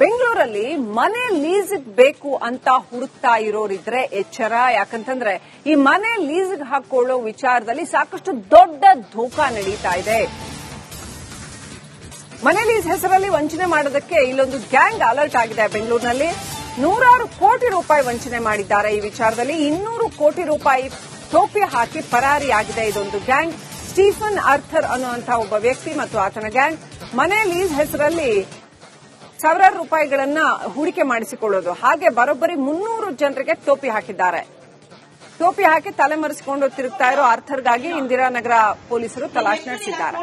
ಬೆಂಗಳೂರಲ್ಲಿ ಮನೆ ಲೀಸ್ ಬೇಕು ಅಂತ ಹುಡುಕ್ತಾ ಇರೋರಿದ್ರೆ ಎಚ್ಚರ. ಯಾಕಂತಂದ್ರೆ ಈ ಮನೆ ಲೀಸ್ ಹಾಕೊಳ್ಳೋ ವಿಚಾರದಲ್ಲಿ ಸಾಕಷ್ಟು ದೊಡ್ಡ ಧೋಕಾ ನಡೀತಾ ಇದೆ. ಮನೆ ಲೀಸ್ ಹೆಸರಲ್ಲಿ ವಂಚನೆ ಮಾಡೋದಕ್ಕೆ ಇಲ್ಲೊಂದು ಗ್ಯಾಂಗ್ ಅಲರ್ಟ್ ಆಗಿದೆ. ಬೆಂಗಳೂರಿನಲ್ಲಿ ನೂರಾರು ಕೋಟಿ ರೂಪಾಯಿ ವಂಚನೆ ಮಾಡಿದ್ದಾರೆ. ಈ ವಿಚಾರದಲ್ಲಿ 200 ಕೋಟಿ ರೂಪಾಯಿ ಟೋಪಿ ಹಾಕಿ ಪರಾರಿಯಾಗಿದೆ ಇದೊಂದು ಗ್ಯಾಂಗ್. ಸ್ಟೀಫನ್ ಆರ್ಥರ್ ಅನ್ನುವಂತಹ ಒಬ್ಬ ವ್ಯಕ್ತಿ ಮತ್ತು ಆತನ ಗ್ಯಾಂಗ್ ಮನೆ ಲೀಸ್ ಹೆಸರಲ್ಲಿ ಸಾವಿರಾರು ರೂಪಾಯಿಗಳನ್ನ ಹೂಡಿಕೆ ಮಾಡಿಸಿಕೊಳ್ಳೋದು, ಹಾಗೆ ಬರೋಬ್ಬರಿ 300 ಜನರಿಗೆ ಟೋಪಿ ಹಾಕಿದ್ದಾರೆ. ಟೋಪಿ ಹಾಕಿ ತಲೆಮರೆಸಿಕೊಂಡು ತಿರುಗ್ತಾ ಇರೋ ಆರ್ಥರ್ಗಾಗಿ ಇಂದಿರಾನಗರ ಪೊಲೀಸರು ತಲಾಶ್ ನಡೆಸಿದ್ದಾರೆ.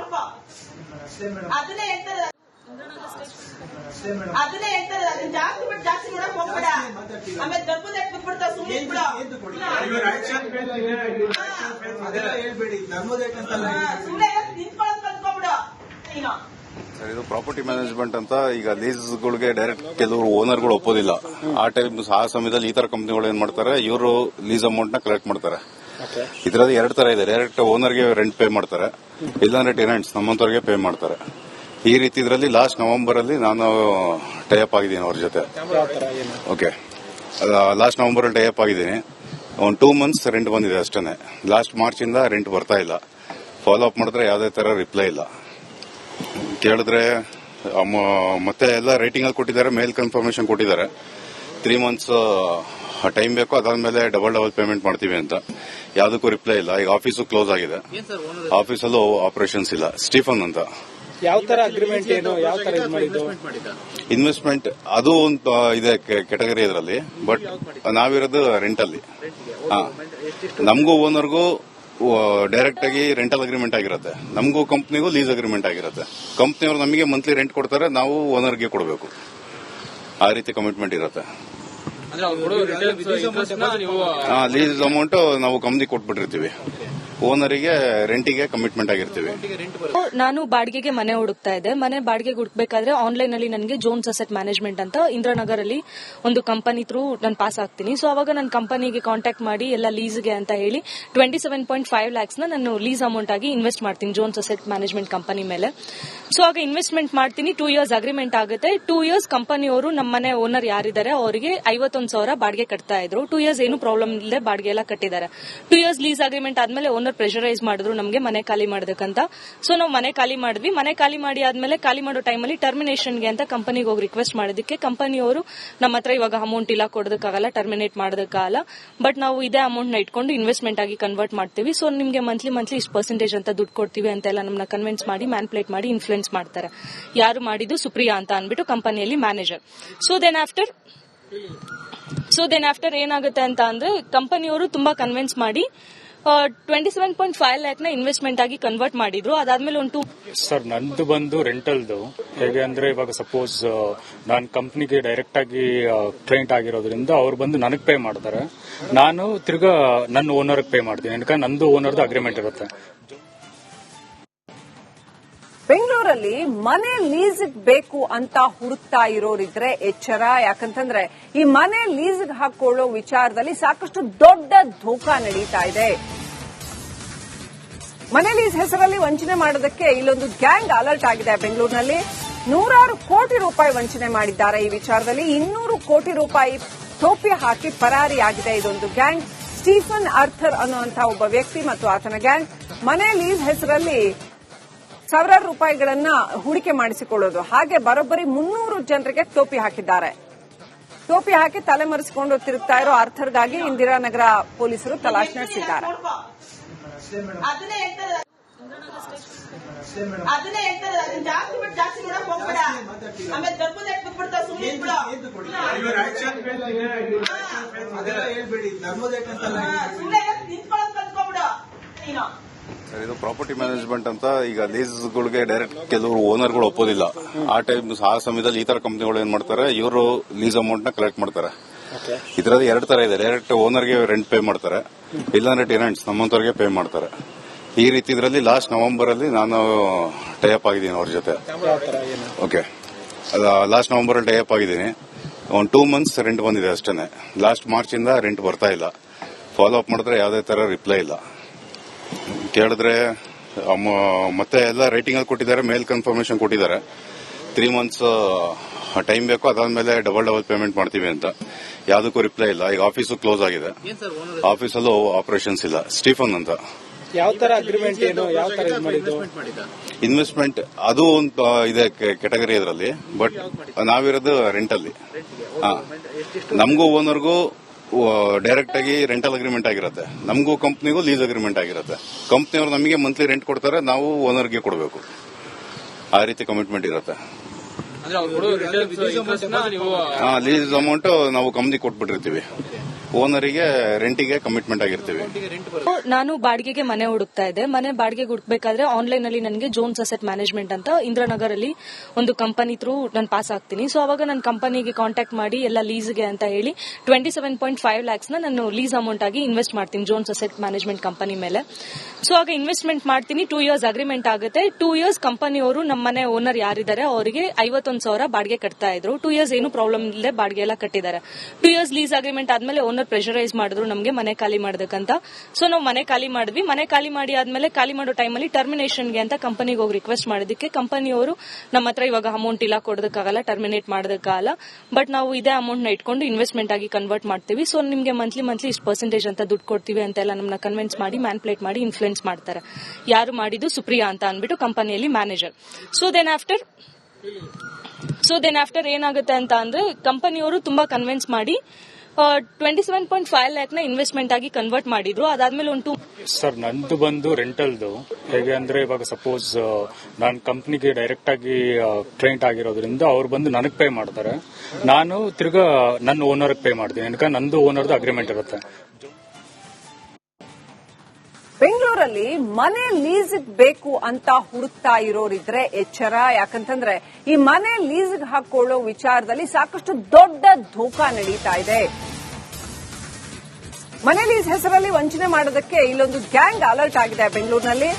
ಇದು ಪ್ರಾಪರ್ಟಿ ಮ್ಯಾನೇಜ್ಮೆಂಟ್ ಅಂತ. ಈಗ ಲೀಸ್ಗಳಿಗೆ ಡೈರೆಕ್ಟ್ ಕೆಲವರು ಓನರ್ಗಳು ಒಪ್ಪೋದಿಲ್ಲ. ಆ ಸಮಯದಲ್ಲಿ ಈ ತರ ಕಂಪನಿಗಳು ಏನ್ ಮಾಡ್ತಾರೆ, ಇವರು ಲೀಸ್ ಅಮೌಂಟ್ ನ ಕಲೆಕ್ಟ್ ಮಾಡ್ತಾರೆ. ಇದರಲ್ಲಿ 2 ತರ ಇದೆ. ಡೈರೆಕ್ಟ್ ಓನರ್ಗೆ ರೆಂಟ್ ಪೇ ಮಾಡ್ತಾರೆ, ಇಲ್ಲಾಂದ್ರೆ ಟೆನೆಂಟ್ಸ್ ನಮ್ಮಂತವ್ರಿಗೆ ಪೇ ಮಾಡ್ತಾರೆ. ಈ ರೀತಿ ಇದರಲ್ಲಿ ಲಾಸ್ಟ್ ನವೆಂಬರ್ ಅಲ್ಲಿ ನಾನು ಟೈಅಪ್ ಆಗಿದ್ದೀನಿ ಅವ್ರ ಜೊತೆ. ಓಕೆ, ಲಾಸ್ಟ್ ನವೆಂಬರ್ ಅಲ್ಲಿ ಟೈಅಪ್ ಆಗಿದ್ದೀನಿ. ಒಂದು 2 ಮಂತ್ಸ್ ರೆಂಟ್ ಬಂದಿದೆ ಅಷ್ಟೇ. ಲಾಸ್ಟ್ ಮಾರ್ಚ್ ಇಂದ ರೆಂಟ್ ಬರ್ತಾ ಇಲ್ಲ. ಫಾಲೋ ಅಪ್ ಮಾಡಿದ್ರೆ ಯಾವುದೇ ತರ ರಿಪ್ಲೈ ಇಲ್ಲ. ಕೇಳಿದ್ರೆ ಮತ್ತೆ ಎಲ್ಲ ರೇಟಿಂಗ್ ಅಲ್ಲಿ ಕೊಟ್ಟಿದ್ದಾರೆ, ಮೇಲ್ ಕನ್ಫರ್ಮೇಶನ್ ಕೊಟ್ಟಿದ್ದಾರೆ. 3 ಮಂತ್ಸ್ ಟೈಮ್ ಬೇಕು, ಅದಾದ್ಮೇಲೆ ಡಬಲ್ ಪೇಮೆಂಟ್ ಮಾಡ್ತೀವಿ ಅಂತ. ಯಾವುದಕ್ಕೂ ರಿಪ್ಲೈ ಇಲ್ಲ. ಈಗ ಆಫೀಸು ಕ್ಲೋಸ್ ಆಗಿದೆ, ಆಫೀಸಲ್ಲೂ ಆಪರೇಷನ್ಸ್ ಇಲ್ಲ. ಸ್ಟೀಫನ್ ಅಂತ. ಯಾವ ತರ ಅಗ್ರಿಮೆಂಟ್ ಏನು, ಯಾವ ತರ ಇನ್ವೆಸ್ಟ್ಮೆಂಟ್ ಅದು ಒಂದು ಇದೆ ಕೆಟಗರಿ ಇದರಲ್ಲಿ. ಬಟ್ ನಾವಿರೋದು ರೆಂಟ್ ಅಲ್ಲಿ. ನಮಗೂ ಓನರ್ಗೂ ಡೈರೆಕ್ಟ್ ಆಗಿ ರೆಂಟಲ್ ಅಗ್ರಿಮೆಂಟ್ ಆಗಿರುತ್ತೆ, ನಮಗೂ ಕಂಪ್ನಿಗೂ ಲೀಸ್ ಅಗ್ರಿಮೆಂಟ್ ಆಗಿರುತ್ತೆ. ಕಂಪ್ನಿಯವರು ನಮಗೆ ಮಂತ್ಲಿ ರೆಂಟ್ ಕೊಡ್ತಾರೆ, ನಾವು ಓನರ್ಗೆ ಕೊಡಬೇಕು. ಆ ರೀತಿ ಕಮಿಟ್ಮೆಂಟ್ ಇರುತ್ತೆ. ಲೀಸ್ ಅಮೌಂಟ್ ನಾವು ಕಂಪ್ನಿ ಕೊಟ್ಬಿಟ್ಟಿರ್ತೀವಿ, ಓನರಿಗೆ ರೆಂಟಿಗೆ ಕಮಿಟ್ಮೆಂಟ್ ಆಗಿರ್ತೀವಿ. ನಾನು ಬಾಡಿಗೆಗೆ ಮನೆ ಹುಡುಕ್ತಾ ಇದ್ದೆ. ಮನೆ ಬಾಡಿಗೆಗೆ ಹುಡುಕ್ಬೇಕಾದ್ರೆ ಆನ್ಲೈನ್ ಅಲ್ಲಿ ನನಗೆ ಜೋನ್ಸ್ ಅಸೆಟ್ ಮ್ಯಾನೇಜ್ಮೆಂಟ್ ಅಂತ ಇಂದಿರಾನಗರಲ್ಲಿ ಒಂದು ಕಂಪನಿ ಥ್ರೂ ನಾನು ಪಾಸ್ ಆಗ್ತೀನಿ. ಸೊ ಅವಾಗ ನನ್ನ ಕಂಪನಿಗೆ ಕಾಂಟ್ಯಾಕ್ಟ್ ಮಾಡಿ ಎಲ್ಲ ಲೀಸ್ಗೆ ಅಂತ ಹೇಳಿ 27.5 lakhs ನಾನು ಲೀಸ್ ಅಮೌಂಟ್ ಆಗಿ ಇನ್ವೆಸ್ಟ್ ಮಾಡ್ತೀನಿ ಜೋನ್ಸ್ ಅಸೆಟ್ ಮ್ಯಾನೇಜ್ಮೆಂಟ್ ಕಂಪನಿ ಮೇಲೆ. ಸೊ ಆಗ ಇನ್ವೆಸ್ಟ್ಮೆಂಟ್ ಮಾಡ್ತೀನಿ. 2 years ಅಗ್ರಿಮೆಂಟ್ ಆಗುತ್ತೆ. 2 years ಕಂಪನಿಯವರು ನಮ್ಮ ಮನೆ ಓನರ್ ಯಾರಿದ್ದಾರೆ ಅವರಿಗೆ 51,000 ಬಾಡಿಗೆ ಕಟ್ತಾ ಇದ್ರು. 2 years ಏನು ಪ್ರಾಬ್ಲಮ್ ಇಲ್ಲದೆ ಬಾಡಿಗೆ ಎಲ್ಲ ಕಟ್ಟಿದ್ದಾರೆ. 2 years ಲೀಸ್ ಅಗ್ರಿಮೆಂಟ್ ಆದ್ಮೇಲೆ ಓನರ್ ಪ್ರೆಷರೈಸ್ ಮಾಡಿದ್ರು ನಮಗೆ ಮನೆ ಖಾಲಿ ಮಾಡೋದಕ್ಕಂತ. ಸೊ ನಾವು ಮನೆ ಖಾಲಿ ಮಾಡಿದ್ವಿ. ಮನೆ ಖಾಲಿ ಮಾಡಿ ಆದ್ಮೇಲೆ ಖಾಲಿ ಮಾಡೋ ಟೈಮಲ್ಲಿ ಟರ್ಮಿನೇಷನ್ಗೆ ಅಂತ ಕಂಪನಿಗೆ ಹೋಗಿ ರಿಕ್ವೆಸ್ಟ್ ಮಾಡೋದಕ್ಕೆ ಕಂಪನಿಯವರು ನಮ್ಮ ಹತ್ರ ಇವಾಗ ಅಮೌಂಟ್ ಇಲ್ಲ, ಕೊಡೋದಕ್ಕಾಗಲ್ಲ, ಟರ್ಮಿನೇಟ್ ಮಾಡೋದಕ್ಕಾಗಲ್ಲ, ಬಟ್ ನಾವು ಇದೇ ಅಮೌಂಟ್ ನ ಇಟ್ಕೊಂಡು ಇನ್ವೆಸ್ಟ್ಮೆಂಟ್ ಆಗಿ ಕನ್ವರ್ಟ್ ಮಾಡ್ತೀವಿ. ಸೊ ನಿಮಗೆ ಮಂತ್ಲಿ ಇಷ್ಟು ಪರ್ಸೆಂಟೇಜ್ ಅಂತ ದುಡ್ಡು ಕೊಡ್ತೀವಿ ಅಂತೆಲ್ಲ ನಮ್ಮನ್ನ ಕನ್ವಿನ್ಸ್ ಮಾಡಿ ಮ್ಯಾನ್ಪ್ಲೇಟ್ ಮಾಡಿ ಇನ್ಫ್ಲೂಯೆನ್ಸ್ ಮಾಡ್ತಾರೆ. ಯಾರು ಮಾಡಿದ್ದು? ಸುಪ್ರಿಯಾ ಅಂತ ಅಂದ್ಬಿಟ್ಟು ಕಂಪನಿಯಲ್ಲಿ ಮ್ಯಾನೇಜರ್. ಸೊ ದೆನ್ ಆಫ್ಟರ್ ಏನಾಗುತ್ತೆ ಅಂತ ಅಂದ್ರೆ ಕಂಪನಿಯವರು ತುಂಬಾ ಕನ್ವಿನ್ಸ್ ಮಾಡಿ 27.5 lakh ಇನ್ವೆಸ್ಟ್ಮೆಂಟ್ ಆಗಿ ಕನ್ವರ್ಟ್ ಮಾಡಿದ್ರು. ಅದಾದ್ಮೇಲೆ ಒಂದು ಸರ್ ನಂದು ಬಂದು ರೆಂಟಲ್ದು. ಹೇಗೆ ಅಂದ್ರೆ ಇವಾಗ ಸಪೋಸ್ ನಾನು ಕಂಪ್ನಿಗೆ ಡೈರೆಕ್ಟ್ ಆಗಿ ಕ್ಲೈಂಟ್ ಆಗಿರೋದ್ರಿಂದ ಅವ್ರು ಬಂದು ನನಗೆ ಪೇ ಮಾಡ್ತಾರೆ, ನಾನು ತಿರ್ಗಾ ನನ್ನ ಓನರ್ ಪೇ ಮಾಡ್ತೀನಿ. ಯಾಕಂದ್ರೆ ನಂದು ಓನರ್ದು ಅಗ್ರಿಮೆಂಟ್ ಇರುತ್ತೆ. ಬೆಂಗಳೂರಲ್ಲಿ ಮನೆ ಲೀಸ್ ಬೇಕು ಅಂತ ಹುಡುಕ್ತಾ ಇರೋರಿದ್ರೆ ಎಚ್ಚರ. ಯಾಕಂತಂದ್ರೆ ಈ ಮನೆ ಲೀಸ್ ಹಾಕೊಳ್ಳೋ ವಿಚಾರದಲ್ಲಿ ಸಾಕಷ್ಟು ದೊಡ್ಡ ಧೋಕಾ ನಡೀತಾ ಇದೆ. ಮನೆ ಲೀಸ್ ಹೆಸರಲ್ಲಿ ವಂಚನೆ ಮಾಡೋದಕ್ಕೆ ಇಲ್ಲೊಂದು ಗ್ಯಾಂಗ್ ಅಲರ್ಟ್ ಆಗಿದೆ. ಬೆಂಗಳೂರಿನಲ್ಲಿ ನೂರಾರು ಕೋಟಿ ರೂಪಾಯಿ ವಂಚನೆ ಮಾಡಿದ್ದಾರೆ. ಈ ವಿಚಾರದಲ್ಲಿ 200 ಕೋಟಿ ರೂಪಾಯಿ ಟೋಪಿ ಹಾಕಿ ಪರಾರಿಯಾಗಿದೆ ಇದೊಂದು ಗ್ಯಾಂಗ್. ಸ್ಟೀಫನ್ ಆರ್ಥರ್ ಅನ್ನುವಂತಹ ಒಬ್ಬ ವ್ಯಕ್ತಿ ಮತ್ತು ಆತನ ಗ್ಯಾಂಗ್ ಮನೆ ಲೀಸ್ ಹೆಸರಲ್ಲಿ ಸಾವಿರಾರು ರೂಪಾಯಿಗಳನ್ನ ಹೂಡಿಕೆ ಮಾಡಿಸಿಕೊಳ್ಳೋದು, ಹಾಗೆ ಬರೋಬ್ಬರಿ 300 ಜನರಿಗೆ ಟೋಪಿ ಹಾಕಿದ್ದಾರೆ. ಟೋಪಿ ಹಾಕಿ ತಲೆಮರೆಸಿಕೊಂಡು ತಿರುಗ್ತಾ ಇರೋ ಆರ್ಥರ್ಗಾಗಿ ಇಂದಿರಾನಗರ ಪೊಲೀಸರು ತಲಾಶ್ ನಡೆಸಿದ್ದಾರೆ. ಇದು ಪ್ರಾಪರ್ಟಿ ಮ್ಯಾನೇಜ್ಮೆಂಟ್ ಅಂತ. ಈಗ ಲೀಸ್ಗಳಿಗೆ ಡೈರೆಕ್ಟ್ ಕೆಲವರು ಓನರ್ಗಳು ಒಪ್ಪೋದಿಲ್ಲ. ಆ ಸಮಯದಲ್ಲಿ ಈ ತರ ಕಂಪನಿಗಳು ಏನ್ ಮಾಡ್ತಾರೆ, ಇವರು ಲೀಸ್ ಅಮೌಂಟ್ ನ ಕಲೆಕ್ಟ್ ಮಾಡ್ತಾರೆ. ಇದರಲ್ಲಿ 2 ತರ ಇದೆ. ಡೈರೆಕ್ಟ್ ಓನರ್ಗೆ ರೆಂಟ್ ಪೇ ಮಾಡ್ತಾರೆ, ಇಲ್ಲಾಂದ್ರೆ ಟೆನೆಂಟ್ಸ್ ನಮ್ಮಂತವ್ರಿಗೆ ಪೇ ಮಾಡ್ತಾರೆ. ಈ ರೀತಿ ಇದರಲ್ಲಿ ಲಾಸ್ಟ್ ನವೆಂಬರ್ ಅಲ್ಲಿ ನಾನು ಟೈಅಪ್ ಆಗಿದ್ದೀನಿ ಅವ್ರ ಜೊತೆ. ಓಕೆ, ಲಾಸ್ಟ್ ನವೆಂಬರ್ ಅಲ್ಲಿ ಟೈಅಪ್ ಆಗಿದ್ದೀನಿ. ಒಂದು 2 ಮಂತ್ಸ್ ರೆಂಟ್ ಬಂದಿದೆ ಅಷ್ಟೇ. ಲಾಸ್ಟ್ ಮಾರ್ಚ್ ಇಂದ ರೆಂಟ್ ಬರ್ತಾ ಇಲ್ಲ. ಫಾಲೋ ಅಪ್ ಮಾಡಿದ್ರೆ ಯಾವುದೇ ತರ ರಿಪ್ಲೈ ಇಲ್ಲ. ಕೇಳಿದ್ರೆ ಮತ್ತೆ ಎಲ್ಲ ರೇಟಿಂಗ್ ಅಲ್ಲಿ ಕೊಟ್ಟಿದ್ದಾರೆ, ಮೇಲ್ ಕನ್ಫರ್ಮೇಶನ್ ಕೊಟ್ಟಿದ್ದಾರೆ. 3 ಮಂತ್ಸ್ ಟೈಮ್ ಬೇಕು, ಅದಾದ್ಮೇಲೆ ಡಬಲ್ ಪೇಮೆಂಟ್ ಮಾಡ್ತೀವಿ ಅಂತ. ಯಾವ್ದಕ್ಕೂ ರಿಪ್ಲೈ ಇಲ್ಲ. ಈಗ ಆಫೀಸು ಕ್ಲೋಸ್ ಆಗಿದೆ, ಆಫೀಸಲ್ಲೂ ಆಪರೇಷನ್ಸ್ ಇಲ್ಲ. ಸ್ಟೀಫನ್ ಅಂತ. ಯಾವ ತರ ಅಗ್ರಿಮೆಂಟ್ ಏನು, ಯಾವ ತರ ಇನ್ವೆಸ್ಟ್ಮೆಂಟ್ ಅದು ಒಂದು ಇದೆ ಕೆಟಗರಿ ಇದರಲ್ಲಿ. ಬಟ್ ನಾವಿರೋದು ರೆಂಟಲ್ಲಿ. ನಮಗೂ ಓನರ್ಗೂ ಡೈರೆಕ್ಟ್ ಆಗಿ ರೆಂಟಲ್ ಅಗ್ರಿಮೆಂಟ್ ಆಗಿರುತ್ತೆ. ನಮಗೂ ಕಂಪ್ನಿಗೂ ಲೀಸ್ ಅಗ್ರಿಮೆಂಟ್ ಆಗಿರುತ್ತೆ. ಕಂಪ್ನಿಯವರು ನಮಗೆ ಮಂತ್ಲಿ ರೆಂಟ್ ಕೊಡ್ತಾರೆ, ನಾವು ಓನರ್ಗೆ ಕೊಡಬೇಕು. ಆ ರೀತಿ ಕಮಿಟ್ಮೆಂಟ್ ಇರುತ್ತೆ. ಲೀಸ್ ಅಮೌಂಟ್ ನಾವು ಕಂಪ್ನಿ ಕೊಟ್ಬಿಟ್ಟಿರ್ತೀವಿ, ಓನರಿಗೆ ರೆಂಟಿಗೆ ಕಮಿಟ್ಮೆಂಟ್ ಆಗಿರ್ತೀವಿ. ನಾನು ಬಾಡಿಗೆಗೆ ಮನೆ ಹುಡುಕ್ತಾ ಇದ್ದೆ. ಮನೆ ಬಾಡಿಗೆಗೆ ಹುಡುಕ್ಬೇಕಾದ್ರೆ ಆನ್ಲೈನ್ ಅಲ್ಲಿ ನನಗೆ ಜೋನ್ಸ್ ಅಸೆಟ್ ಮ್ಯಾನೇಜ್ಮೆಂಟ್ ಅಂತ ಇಂದ್ರಾನಗರ್ ಅಲ್ಲಿ ಒಂದು ಕಂಪನಿ ಥ್ರೂ ನಾನು ಪಾಸ್ ಆಗ್ತೀನಿ. ಸೊ ಅವಾಗ ನನ್ನ ಕಂಪನಿಗೆ ಕಾಂಟ್ಯಾಕ್ಟ್ ಮಾಡಿ ಎಲ್ಲ ಲೀಸ್ಗೆ ಅಂತ ಹೇಳಿ 27.5 lakhs ನಾನು ಲೀಸ್ ಅಮೌಂಟ್ ಆಗಿ ಇನ್ವೆಸ್ಟ್ ಮಾಡ್ತೀನಿ ಜೋನ್ಸ್ ಅಸೆಟ್ ಮ್ಯಾನೇಜ್ಮೆಂಟ್ ಕಂಪನಿ ಮೇಲೆ. ಸೊ ಆಗ ಇನ್ವೆಸ್ಟ್ಮೆಂಟ್ ಮಾಡ್ತೀನಿ. 2 years ಅಗ್ರಿಮೆಂಟ್ ಆಗುತ್ತೆ. 2 years ಕಂಪನಿಯವರು ನಮ್ಮ ಮನೆ ಓನರ್ ಯಾರಿದ್ದಾರೆ ಅವರಿಗೆ 51,000 ಬಾಡಿಗೆ ಕಟ್ತಾ ಇದ್ರು. 2 years ಏನು ಪ್ರಾಬ್ಲಮ್ ಇಲ್ಲದೆ ಬಾಡಿಗೆ ಎಲ್ಲ ಕಟ್ಟಿದ್ದಾರೆ. 2 years ಲೀಸ್ ಅಗ್ರಿಮೆಂಟ್ ಆದ್ಮೇಲೆ ಓನರ್ ಪ್ರೆಷರೈಸ್ ಮಾಡಿದ್ರು ನಮಗೆ ಮನೆ ಖಾಲಿ ಮಾಡೋದಕ್ಕಂತ. ಸೊ ನಾವು ಮನೆ ಖಾಲಿ ಮಾಡಿದ್ವಿ. ಮನೆ ಖಾಲಿ ಮಾಡಿ ಆದ್ಮೇಲೆ ಖಾಲಿ ಮಾಡೋ ಟೈಮಲ್ಲಿ ಟರ್ಮಿನೇಷನ್ಗೆ ಅಂತ ಕಂಪನಿಗೆ ಹೋಗಿ ರಿಕ್ವೆಸ್ಟ್ ಮಾಡೋದಕ್ಕೆ ಕಂಪನಿಯವರು ನಮ್ಮ ಹತ್ರ ಇವಾಗ ಅಮೌಂಟ್ ಇಲ್ಲ, ಕೊಡೋದಕ್ಕಾಗಲ್ಲ, ಟರ್ಮಿನೇಟ್ ಮಾಡೋದಕ್ಕಾಗಲ್ಲ, ಬಟ್ ನಾವು ಇದೇ ಅಮೌಂಟ್ ನ ಇಟ್ಕೊಂಡು ಇನ್ವೆಸ್ಟ್ಮೆಂಟ್ ಆಗಿ ಕನ್ವರ್ಟ್ ಮಾಡ್ತೀವಿ. ಸೊ ನಿಮಗೆ ಮಂತ್ಲಿ ಇಷ್ಟು ಪರ್ಸೆಂಟೇಜ್ ಅಂತ ದುಡ್ಡು ಕೊಡ್ತೀವಿ ಅಂತೆಲ್ಲ ನಮ್ಮನ್ನ ಕನ್ವಿನ್ಸ್ ಮಾಡಿ ಮ್ಯಾನ್ಪ್ಲೇಟ್ ಮಾಡಿ ಇನ್ಫ್ಲೂಯೆನ್ಸ್ ಮಾಡ್ತಾರೆ. ಯಾರು ಮಾಡಿದ್ದು? ಸುಪ್ರಿಯಾ ಅಂತ ಅಂದ್ಬಿಟ್ಟು ಕಂಪನಿಯಲ್ಲಿ ಮ್ಯಾನೇಜರ್. ಸೊ ದೆನ್ ಆಫ್ಟರ್ ಏನಾಗುತ್ತೆ ಅಂತ ಅಂದ್ರೆ ಕಂಪನಿಯವರು ತುಂಬಾ ಕನ್ವಿನ್ಸ್ ಮಾಡಿ 27.5 lakh ಇನ್ವೆಸ್ಟ್ಮೆಂಟ್ ಆಗಿ ಕನ್ವರ್ಟ್ ಮಾಡಿದ್ರು. ಅದಾದ್ಮೇಲೆ ಸರ್ ನಂದು ಬಂದು ರೆಂಟಲ್ದು. ಹೇಗೆ ಅಂದ್ರೆ ಇವಾಗ ಸಪೋಸ್ ನಾನು ಕಂಪ್ನಿಗೆ ಡೈರೆಕ್ಟ್ ಆಗಿ ಕ್ಲೈಂಟ್ ಆಗಿರೋದ್ರಿಂದ ಅವ್ರು ಬಂದು ನನಗೆ ಪೇ ಮಾಡ್ತಾರೆ, ನಾನು ತಿರ್ಗಾ ನನ್ನ ಓನರ್ ಪೇ ಮಾಡ್ತೀನಿ. ಯಾಕಂದ್ರೆ ನಂದು ಓನರ್ದು ಅಗ್ರಿಮೆಂಟ್ ಇರುತ್ತೆ. ಬೆಂಗಳೂರಲ್ಲಿ ಮನೆ ಲೀಸ್ ಬೇಕು ಅಂತ ಹುಡುಕ್ತಾ ಇರೋರಿದ್ರೆ ಎಚ್ಚರ. ಯಾಕಂತಂದ್ರೆ ಈ ಮನೆ ಲೀಸ್ ಹಾಕೊಳ್ಳೋ ವಿಚಾರದಲ್ಲಿ ಸಾಕಷ್ಟು ದೊಡ್ಡ ಧೋಕಾ ನಡೀತಾ ಇದೆ. ಮನೆ ಲೀಸ್ ಹೆಸರಲ್ಲಿ ವಂಚನೆ ಮಾಡೋದಕ್ಕೆ ಇಲ್ಲೊಂದು ಗ್ಯಾಂಗ್ ಅಲರ್ಟ್ ಆಗಿದೆ. ಬೆಂಗಳೂರಿನಲ್ಲಿ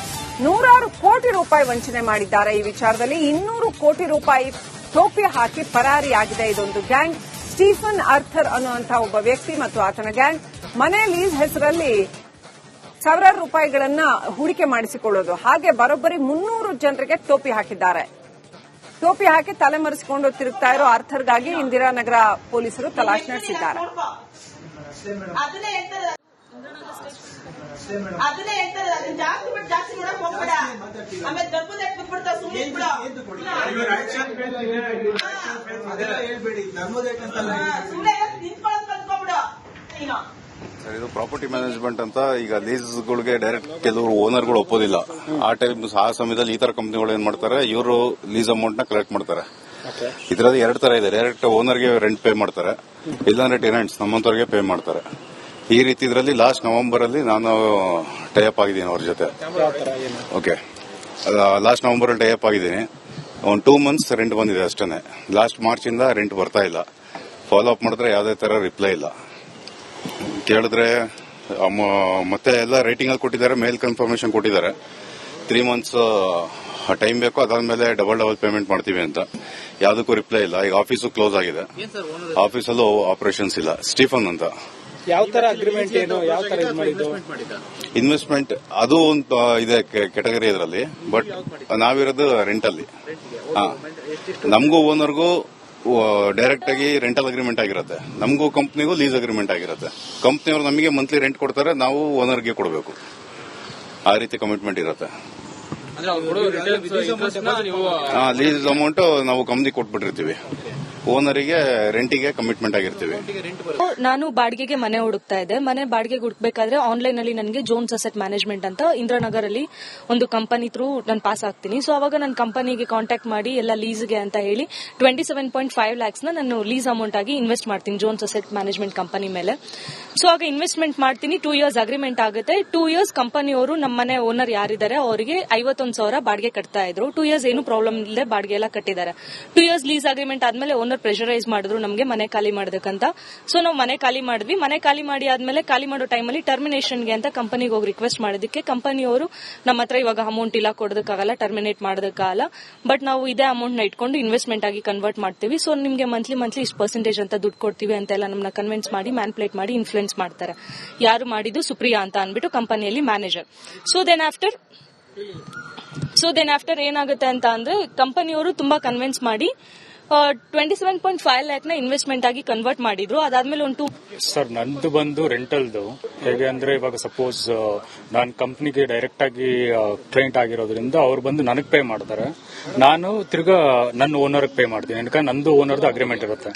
100 ಕೋಟಿ ರೂಪಾಯಿ ವಂಚನೆ ಮಾಡಿದ್ದಾರೆ. ಈ ವಿಚಾರದಲ್ಲಿ 200 ಕೋಟಿ ರೂಪಾಯಿ ಟೋಪಿ ಹಾಕಿ ಪರಾರಿಯಾಗಿದೆ ಇದೊಂದು ಗ್ಯಾಂಗ್. ಸ್ಟೀಫನ್ ಆರ್ಥರ್ ಅನ್ನುವಂತಹ ಒಬ್ಬ ವ್ಯಕ್ತಿ ಮತ್ತು ಆತನ ಗ್ಯಾಂಗ್ ಮನೆ ಲೀಸ್ ಹೆಸರಲ್ಲಿ ಸಾವಿರಾರು ರೂಪಾಯಿಗಳನ್ನ ಹೂಡಿಕೆ ಮಾಡಿಸಿಕೊಳ್ಳೋದು, ಹಾಗೆ ಬರೋಬ್ಬರಿ 300 ಜನರಿಗೆ ಟೋಪಿ ಹಾಕಿದ್ದಾರೆ. ಟೋಪಿ ಹಾಕಿ ತಲೆಮರೆಸಿಕೊಂಡು ತಿರುಗ್ತಾ ಇರೋ ಆರ್ಥರ್ಗಾಗಿ ಇಂದಿರಾನಗರ ಪೊಲೀಸರು ತಲಾಶ್ ನಡೆಸಿದ್ದಾರೆ. ಸರ್, ಇದು ಪ್ರಾಪರ್ಟಿ ಮ್ಯಾನೇಜ್ಮೆಂಟ್ ಅಂತ. ಈಗ ಲೀಸ್ಗಳಿಗೆ ಡೈರೆಕ್ಟ್ ಕೆಲವರು ಓನರ್ಗಳು ಒಪ್ಪೋದಿಲ್ಲ. ಆ ಸಮಯದಲ್ಲಿ ಈ ತರ ಕಂಪನಿಗಳು ಏನ್ ಮಾಡ್ತಾರೆ, ಇವರು ಲೀಸ್ ಅಮೌಂಟ್ ನ ಕಲೆಕ್ಟ್ ಮಾಡ್ತಾರೆ. ಇದರಲ್ಲಿ 2 ತರ ಇದೆ. ಡೈರೆಕ್ಟ್ ಓನರ್ಗೆ ರೆಂಟ್ ಪೇ ಮಾಡ್ತಾರೆ, ಇಲ್ಲಾಂದ್ರೆ ಟೆನೆಂಟ್ಸ್ ನಮ್ಮಂತವ್ರಿಗೆ ಪೇ ಮಾಡ್ತಾರೆ. ಈ ರೀತಿ ಇದರಲ್ಲಿ ಲಾಸ್ಟ್ ನವೆಂಬರ್ ಅಲ್ಲಿ ನಾನು ಟೈಅಪ್ ಆಗಿದ್ದೀನಿ ಅವ್ರ ಜೊತೆ. ಓಕೆ, ಲಾಸ್ಟ್ ನವೆಂಬರ್ ಅಲ್ಲಿ ಟೈಅಪ್ ಆಗಿದ್ದೀನಿ. ಒಂದು 2 months ರೆಂಟ್ ಬಂದಿದೆ ಅಷ್ಟೇ. ಲಾಸ್ಟ್ ಮಾರ್ಚ್ ಇಂದ ರೆಂಟ್ ಬರ್ತಾ ಇಲ್ಲ. ಫಾಲೋ ಅಪ್ ಮಾಡಿದ್ರೆ ಯಾವುದೇ ತರ ರಿಪ್ಲೈ ಇಲ್ಲ. ಕೇಳಿದ್ರೆ ಮತ್ತೆ ಎಲ್ಲ ರೇಟಿಂಗ್ ಅಲ್ಲಿ ಕೊಟ್ಟಿದ್ದಾರೆ, ಮೇಲ್ ಕನ್ಫರ್ಮೇಶನ್ ಕೊಟ್ಟಿದ್ದಾರೆ. 3 months ಟೈಮ್ ಬೇಕು, ಅದಾದ್ಮೇಲೆ ಡಬಲ್ ಪೇಮೆಂಟ್ ಮಾಡ್ತೀವಿ ಅಂತ. ಯಾವ್ದಕ್ಕೂ ರಿಪ್ಲೈ ಇಲ್ಲ. ಈಗ ಆಫೀಸು ಕ್ಲೋಸ್ ಆಗಿದೆ, ಆಫೀಸಲ್ಲೂ ಆಪರೇಷನ್ಸ್ ಇಲ್ಲ. ಸ್ಟೀಫನ್ ಅಂತ. ಯಾವ ತರ ಅಗ್ರಿಮೆಂಟ್ ಏನು, ಯಾವ ತರ ಇನ್ವೆಸ್ಟ್ಮೆಂಟ್ ಅದು ಒಂದು ಇದೆ ಕೆಟಗರಿ ಇದರಲ್ಲಿ. ಬಟ್ ನಾವಿರೋದು ರೆಂಟಲ್ಲಿ. ನಮಗೂ ಓನರ್ಗೂ ಡೈರೆಕ್ಟ್ ಆಗಿ ರೆಂಟಲ್ ಅಗ್ರಿಮೆಂಟ್ ಆಗಿರುತ್ತೆ. ನಮಗೂ ಕಂಪ್ನಿಗೂ ಲೀಸ್ ಅಗ್ರಿಮೆಂಟ್ ಆಗಿರುತ್ತೆ. ಕಂಪ್ನಿಯವರು ನಮಗೆ ಮಂತ್ಲಿ ರೆಂಟ್ ಕೊಡ್ತಾರೆ, ನಾವು ಓನರ್ಗೆ ಕೊಡಬೇಕು. ಆ ರೀತಿ ಕಮಿಟ್ಮೆಂಟ್ ಇರುತ್ತೆ. ಲೀಸ್ ಅಮೌಂಟ್ ನಾವು ಕಂಪ್ನಿ ಕೊಟ್ಬಿಟ್ಟಿರ್ತೀವಿ, ಓನರಿಗೆ ರೆಂಟಿಗೆ ಕಮಿಟ್ಮೆಂಟ್ ಆಗಿರ್ತೀವಿ. ನಾನು ಬಾಡಿಗೆಗೆ ಮನೆ ಹುಡುಕ್ತಾ ಇದ್ದೆ. ಮನೆ ಬಾಡಿಗೆಗೆ ಹುಡುಕ್ಬೇಕಾದ್ರೆ ಆನ್ಲೈನ್ ಅಲ್ಲಿ ನನಗೆ ಜೋನ್ಸ್ ಅಸೆಟ್ ಮ್ಯಾನೇಜ್ಮೆಂಟ್ ಅಂತ ಇಂದ್ರಾನಗರ್ ಅಲ್ಲಿ ಒಂದು ಕಂಪನಿ ಥ್ರೂ ನಾನು ಪಾಸ್ ಆಗ್ತೀನಿ. ಸೊ ಅವಾಗ ನನ್ನ ಕಂಪನಿಗೆ ಕಾಂಟ್ಯಾಕ್ಟ್ ಮಾಡಿ ಎಲ್ಲ ಲೀಸ್ಗೆ ಅಂತ ಹೇಳಿ 27.5 lakhs ನಾನು ಲೀಸ್ ಅಮೌಂಟ್ ಆಗಿ ಇನ್ವೆಸ್ಟ್ ಮಾಡ್ತೀನಿ ಜೋನ್ಸ್ ಅಸೆಟ್ ಮ್ಯಾನೇಜ್ಮೆಂಟ್ ಕಂಪನಿ ಮೇಲೆ. ಸೊ ಆಗ ಇನ್ವೆಸ್ಟ್ಮೆಂಟ್ ಮಾಡ್ತೀನಿ. 2 years ಅಗ್ರಿಮೆಂಟ್ ಆಗುತ್ತೆ. 2 years ಕಂಪನಿಯವರು ನಮ್ಮ ಮನೆ ಓನರ್ ಯಾರಿದ್ದಾರೆ ಅವರಿಗೆ 51,000 ಬಾಡಿಗೆ ಕಟ್ತಾ ಇದ್ರು. 2 years ಏನು ಪ್ರಾಬ್ಲಮ್ ಇಲ್ಲದೆ ಬಾಡಿಗೆ ಎಲ್ಲ ಕಟ್ಟಿದ್ದಾರೆ. 2 years ಲೀಸ್ ಅಗ್ರಿಮೆಂಟ್ ಆದ್ಮೇಲೆ ಓನರ್ ಪ್ರೆಷರೈಸ್ ಮಾಡಿದ್ರು ನಮಗೆ ಮನೆ ಖಾಲಿ ಮಾಡೋದಕ್ಕಂತ. ಸೊ ನಾವು ಮನೆ ಖಾಲಿ ಮಾಡಿದ್ವಿ. ಮನೆ ಖಾಲಿ ಮಾಡಿ ಆದ್ಮೇಲೆ ಖಾಲಿ ಮಾಡೋ ಟೈಮಲ್ಲಿ ಟರ್ಮಿನೇಷನ್ಗೆ ಅಂತ ಕಂಪನಿಗೆ ಹೋಗಿ ರಿಕ್ವೆಸ್ಟ್ ಮಾಡೋದಕ್ಕೆ ಕಂಪನಿಯವರು ನಮ್ಮ ಹತ್ರ ಇವಾಗ ಅಮೌಂಟ್ ಇಲ್ಲ, ಕೊಡೋದಕ್ಕಾಗಲ್ಲ, ಟರ್ಮಿನೇಟ್ ಮಾಡೋದಕ್ಕಾಗಲ್ಲ, ಬಟ್ ನಾವು ಇದೇ ಅಮೌಂಟ್ ನ ಇಟ್ಕೊಂಡು ಇನ್ವೆಸ್ಟ್ಮೆಂಟ್ ಆಗಿ ಕನ್ವರ್ಟ್ ಮಾಡ್ತೀವಿ. ಸೊ ನಿಮಗೆ ಮಂತ್ಲಿ ಇಷ್ಟು ಪರ್ಸೆಂಟೇಜ್ ಅಂತ ದುಡ್ಡು ಕೊಡ್ತೀವಿ ಅಂತೆಲ್ಲ ನಮ್ಮನ್ನ ಕನ್ವಿನ್ಸ್ ಮಾಡಿ ಮ್ಯಾನ್ಪ್ಲೇಟ್ ಮಾಡಿ ಇನ್ಫ್ಲೂಯೆನ್ಸ್ ಮಾಡ್ತಾರೆ. ಯಾರು ಮಾಡಿದ್ದು? ಸುಪ್ರಿಯಾ ಅಂತ ಅಂದ್ಬಿಟ್ಟು ಕಂಪನಿಯಲ್ಲಿ ಮ್ಯಾನೇಜರ್. ಸೊ ದೆನ್ ಆಫ್ಟರ್ ಏನಾಗುತ್ತೆ ಅಂತ ಅಂದ್ರೆ ಕಂಪನಿಯವರು ತುಂಬಾ ಕನ್ವಿನ್ಸ್ ಮಾಡಿ 27.5 ಲ್ಯಾಕ್ ನ ಇನ್ವೆಸ್ಟ್ಮೆಂಟ್ ಆಗಿ ಕನ್ವರ್ಟ್ ಮಾಡಿದ್ರು. ಅದಾದ್ಮೇಲೆ ಒಂದು ಸರ್ ನಂದು ಬಂದು ರೆಂಟಲ್ದು. ಹೇಗೆ ಅಂದ್ರೆ ಇವಾಗ ಸಪೋಸ್ ನಾನು ಕಂಪ್ನಿಗೆ ಡೈರೆಕ್ಟ್ ಆಗಿ ಕ್ಲೈಂಟ್ ಆಗಿರೋದ್ರಿಂದ ಅವ್ರು ಬಂದು ನನಗೆ ಪೇ ಮಾಡ್ತಾರೆ, ನಾನು ತಿರ್ಗಾ ನನ್ನ ಓನರ್ಗೆ ಪೇ ಮಾಡ್ತೀನಿ. ಯಾಕಂದ್ರೆ ನಂದು ಓನರ್ದು ಅಗ್ರಿಮೆಂಟ್ ಇರುತ್ತೆ.